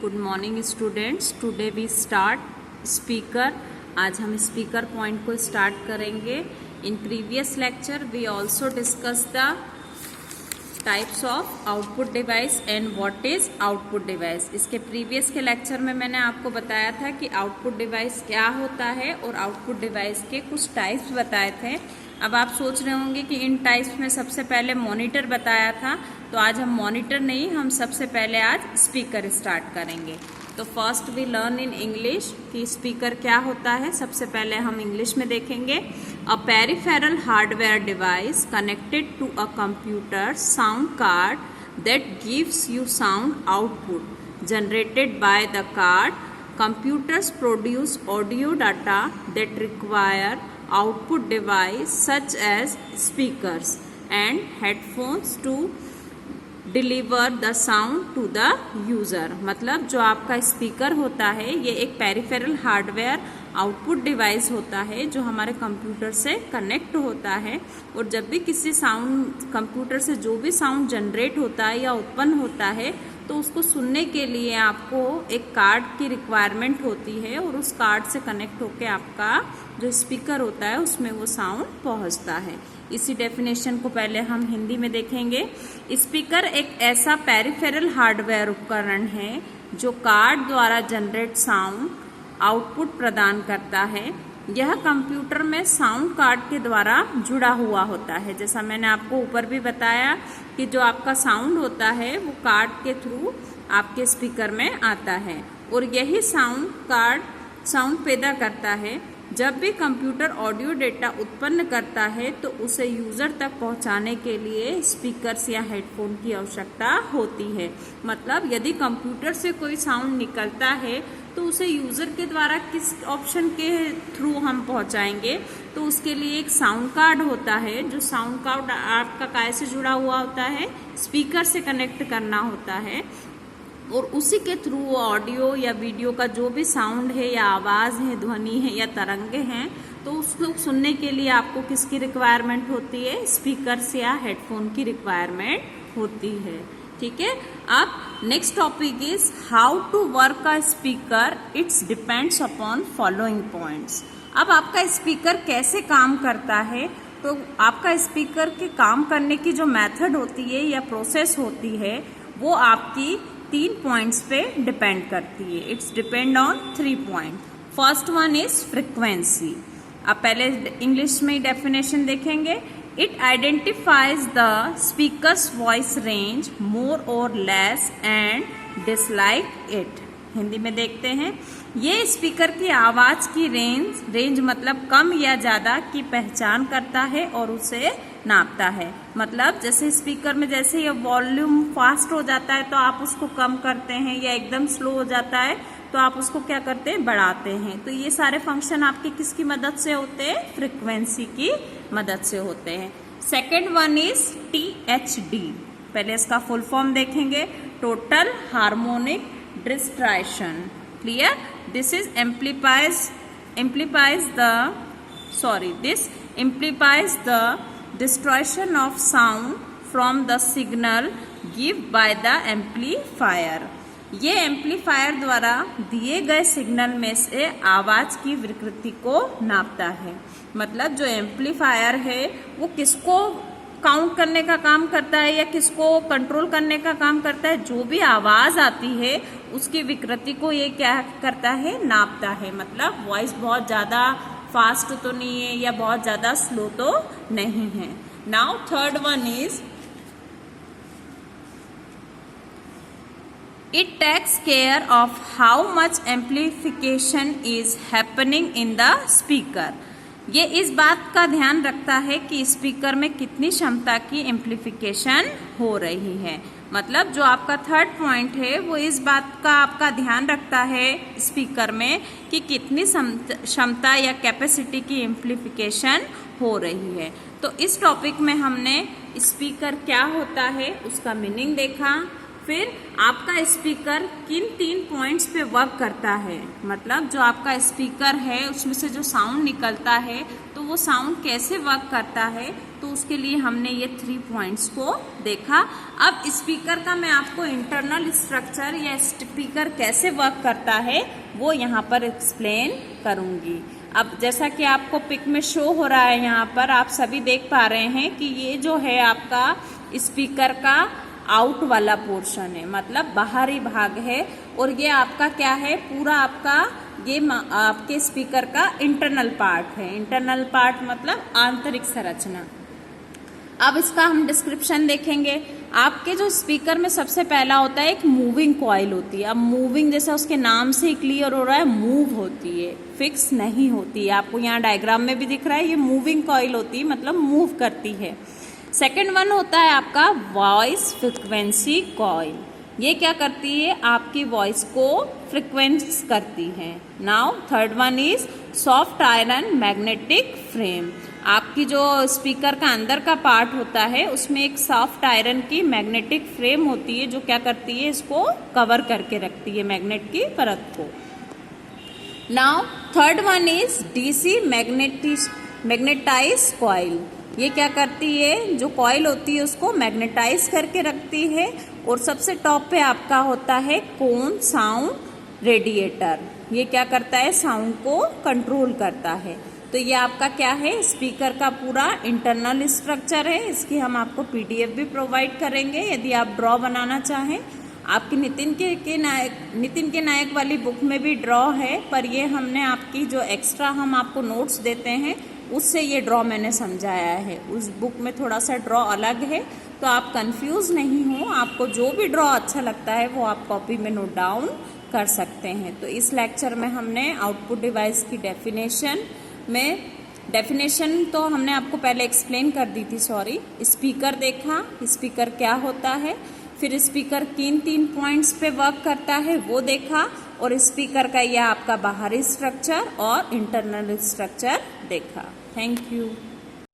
Good morning students. Today we start speaker. आज हम speaker point को स्टार्ट करेंगे। In previous lecture we also discuss the types of output device and what is output device. इसके previous के lecture में मैंने आपको बताया था कि आउटपुट डिवाइस क्या होता है और आउटपुट डिवाइस के कुछ टाइप्स बताए थे। अब आप सोच रहे होंगे कि इन टाइप्स में सबसे पहले मॉनिटर बताया था, तो आज हम मॉनिटर नहीं, हम सबसे पहले आज स्पीकर स्टार्ट करेंगे। तो first we learn in English कि स्पीकर क्या होता है। सबसे पहले हम इंग्लिश में देखेंगे। A peripheral hardware device connected to a computer sound card that gives you sound output generated by the card. Computers produce audio data that require output device such as speakers and headphones to deliver the sound to the user। मतलब जो आपका speaker होता है ये एक peripheral hardware output device होता है जो हमारे कंप्यूटर से कनेक्ट होता है, और जब भी किसी साउंड कंप्यूटर से जो भी साउंड जनरेट होता है या उत्पन्न होता है तो उसको सुनने के लिए आपको एक कार्ड की रिक्वायरमेंट होती है, और उस कार्ड से कनेक्ट होकर आपका जो स्पीकर होता है उसमें वो साउंड पहुंचता है। इसी डेफिनेशन को पहले हम हिंदी में देखेंगे। स्पीकर एक ऐसा पेरिफेरल हार्डवेयर उपकरण है जो कार्ड द्वारा जनरेट साउंड आउटपुट प्रदान करता है। यह कंप्यूटर में साउंड कार्ड के द्वारा जुड़ा हुआ होता है। जैसा मैंने आपको ऊपर भी बताया कि जो आपका साउंड होता है वो कार्ड के थ्रू आपके स्पीकर में आता है, और यही साउंड कार्ड साउंड पैदा करता है। जब भी कंप्यूटर ऑडियो डेटा उत्पन्न करता है तो उसे यूजर तक पहुंचाने के लिए स्पीकर्स या हेडफोन की आवश्यकता होती है। मतलब यदि कंप्यूटर से कोई साउंड निकलता है तो उसे यूजर के द्वारा किस ऑप्शन के थ्रू हम पहुंचाएंगे, तो उसके लिए एक साउंड कार्ड होता है। जो साउंड कार्ड आपका काय से जुड़ा हुआ होता है, स्पीकर से कनेक्ट करना होता है, और उसी के थ्रू वो ऑडियो या वीडियो का जो भी साउंड है या आवाज़ है, ध्वनि है या तरंगे हैं, तो उसको सुनने के लिए आपको किसकी रिक्वायरमेंट होती है? स्पीकर्स या हेडफोन की रिक्वायरमेंट होती है। ठीक है। अब next topic is how to work a speaker. It's depends upon following points. अब आपका स्पीकर कैसे काम करता है, तो आपका स्पीकर के काम करने की जो मेथड होती है या प्रोसेस होती है वो आपकी 3 पॉइंट्स पे डिपेंड करती है। It's depend on 3 point. First one is frequency. अब पहले इंग्लिश में डेफिनेशन देखेंगे। It identifies the speaker's voice range more or less and dislike it. Hindi में देखते हैं। ये स्पीकर की आवाज की रेंज मतलब कम या ज्यादा की पहचान करता है और उसे नापता है। मतलब जैसे स्पीकर में जैसे ये वॉल्यूम फास्ट हो जाता है तो आप उसको कम करते हैं, या एकदम स्लो हो जाता है तो आप उसको क्या करते हैं? बढ़ाते हैं। तो ये सारे फंक्शन आपके किसकी मदद से होते हैं? फ्रीक्वेंसी की मदद से होते हैं। Second one is THD। पहले इसका फुल फॉर्म देखेंगे। Total harmonic distraction. Clear? This is implies the distortion of sound from the signal given by the amplifier। ये एम्पलीफायर द्वारा दिए गए सिग्नल में से आवाज की विकृति को नापता है। मतलब जो एम्पलीफायर है वो किसको काउंट करने का काम करता है या किसको कंट्रोल करने का काम करता है? जो भी आवाज आती है उसकी विकृति को ये क्या करता है? नापता है। मतलब वॉइस बहुत ज्यादा फास्ट तो नहीं है या बहुत ज्यादा स्लो तो नहीं है। Now third one is it takes care of how much amplification is happening in the speaker. ये इस बात का ध्यान रखता है कि स्पीकर में कितनी क्षमता की एम्प्लीफिकेशन हो रही है। मतलब जो आपका थर्ड पॉइंट है वो इस बात का आपका ध्यान रखता है स्पीकर में कि कितनी क्षमता या कैपेसिटी की एम्प्लीफिकेशन हो रही है। तो इस टॉपिक में हमने स्पीकर क्या होता है उसका मीनिंग देखा, फिर आपका स्पीकर किन 3 पॉइंट्स पे वर्क करता है, मतलब जो आपका स्पीकर है उसमें से जो साउंड निकलता है तो वो साउंड कैसे वर्क करता है, तो उसके लिए हमने ये 3 पॉइंट्स को देखा। अब स्पीकर का मैं आपको इंटरनल स्ट्रक्चर या स्पीकर कैसे वर्क करता है वो यहाँ पर एक्सप्लेन करूँगी। अब जैसा कि आपको पिक में शो हो रहा है, यहाँ पर आप सभी देख पा रहे हैं कि ये जो है आपका स्पीकर का आउट वाला पोर्शन है, मतलब बाहरी भाग है, और ये आपका क्या है, पूरा आपका ये आपके स्पीकर का इंटरनल पार्ट है। इंटरनल पार्ट मतलब आंतरिक संरचना। अब इसका हम डिस्क्रिप्शन देखेंगे। आपके जो स्पीकर में सबसे पहला होता है एक मूविंग कॉइल होती है। अब मूविंग जैसा उसके नाम से ही क्लियर हो रहा है, मूव होती है, फिक्स नहीं होती है। आपको यहाँ डायग्राम में भी दिख रहा है, ये मूविंग कॉइल होती है, मतलब मूव करती है। सेकेंड वन होता है आपका वॉइस फ्रिक्वेंसी कॉइल। ये क्या करती है, आपकी वॉइस को फ्रिक्वेंस करती है। Now third one is soft iron magnetic frame. आपकी जो स्पीकर का अंदर का पार्ट होता है उसमें एक सॉफ्ट आयरन की मैग्नेटिक फ्रेम होती है जो क्या करती है, इसको कवर करके रखती है, मैग्नेट की परत को। Now third one is DC magnetize coil. ये क्या करती है, जो कॉइल होती है उसको मैग्नेटाइज करके रखती है। और सबसे टॉप पे आपका होता है कोन साउंड रेडिएटर। ये क्या करता है, साउंड को कंट्रोल करता है। तो ये आपका क्या है, स्पीकर का पूरा इंटरनल स्ट्रक्चर है। इसकी हम आपको पीडीएफ भी प्रोवाइड करेंगे यदि आप ड्रॉ बनाना चाहें। आपकी नितिन के नायक वाली बुक में भी ड्रॉ है, पर ये हमने आपकी जो एक्स्ट्रा हम आपको नोट्स देते हैं उससे ये ड्रॉ मैंने समझाया है। उस बुक में थोड़ा सा ड्रॉ अलग है, तो आप कंफ्यूज नहीं हो। आपको जो भी ड्रॉ अच्छा लगता है वो आप कॉपी में नोट डाउन कर सकते हैं। तो इस लेक्चर में हमने आउटपुट डिवाइस की डेफिनेशन तो हमने आपको पहले एक्सप्लेन कर दी थी, सॉरी। स्पीकर देखा, स्पीकर क्या होता है, फिर स्पीकर किन 3 पॉइंट्स पे वर्क करता है वो देखा, और स्पीकर का यह आपका बाहरी स्ट्रक्चर और इंटरनल स्ट्रक्चर देखा। Thank you.